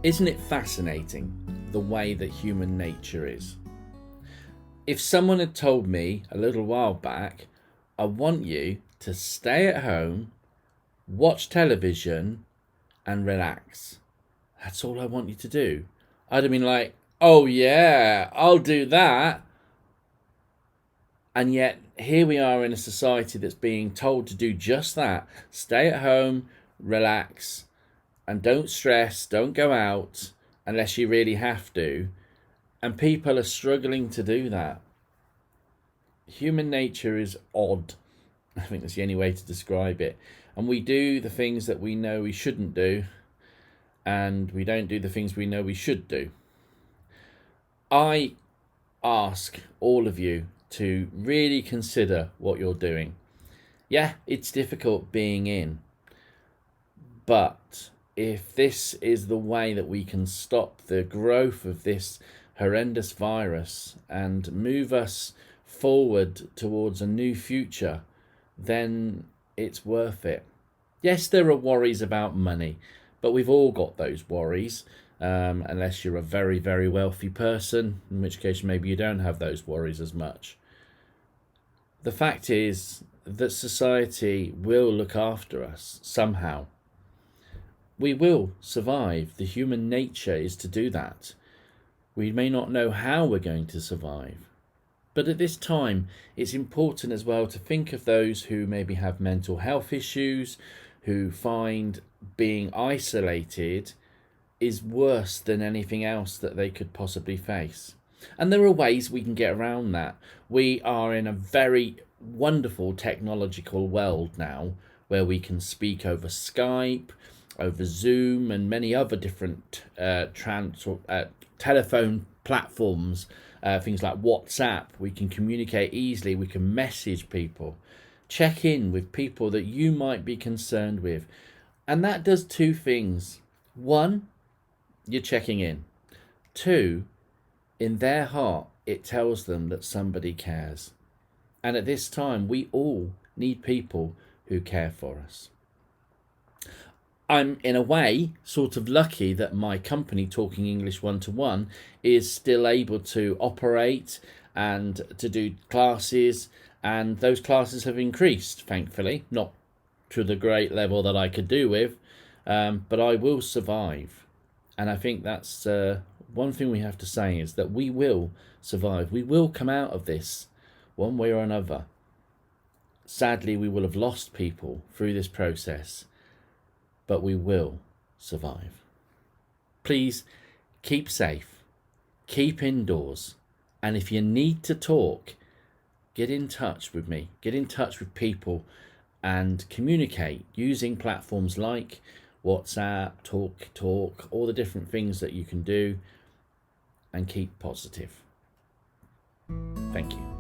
Isn't it fascinating the way that human nature is? If someone had told me a little while back, I want you to stay at home, watch television, and relax. That's all I want you to do. I'd have been like, oh yeah, I'll do that. And yet, here we are in a society that's being told to do just that. Stay at home, relax, and don't stress, don't go out unless you really have to. And people are struggling to do that. Human nature is odd. I think that's the only way to describe it. And we do the things that we know we shouldn't do, and we don't do the things we know we should do. I ask all of you to really consider what you're doing. Yeah, it's difficult being in, but if this is the way that we can stop the growth of this horrendous virus and move us forward towards a new future, then it's worth it. Yes, there are worries about money, but we've all got those worries, unless you're a very, very wealthy person, in which case maybe you don't have those worries as much. The fact is that society will look after us somehow. We will survive. The human nature is to do that. We may not know how we're going to survive. But at this time, it's important as well to think of those who maybe have mental health issues, who find being isolated is worse than anything else that they could possibly face. And there are ways we can get around that. We are in a very wonderful technological world now where we can speak over Skype, over Zoom, and many other different telephone platforms, things like WhatsApp. We can communicate easily, we can message people, check in with people that you might be concerned with. And that does two things. One, you're checking in. Two, in their heart, it tells them that somebody cares. And at this time, we all need people who care for us. I'm, in a way, sort of lucky that my company, Talking English 1-to-1, is still able to operate and to do classes. And those classes have increased, thankfully, not to the great level that I could do with, but I will survive. And I think that's one thing we have to say is that we will survive. We will come out of this one way or another. Sadly, we will have lost people through this process, but we will survive. Please keep safe, keep indoors, and if you need to talk, get in touch with me, get in touch with people and communicate using platforms like WhatsApp, Talk, all the different things that you can do, and keep positive. Thank you.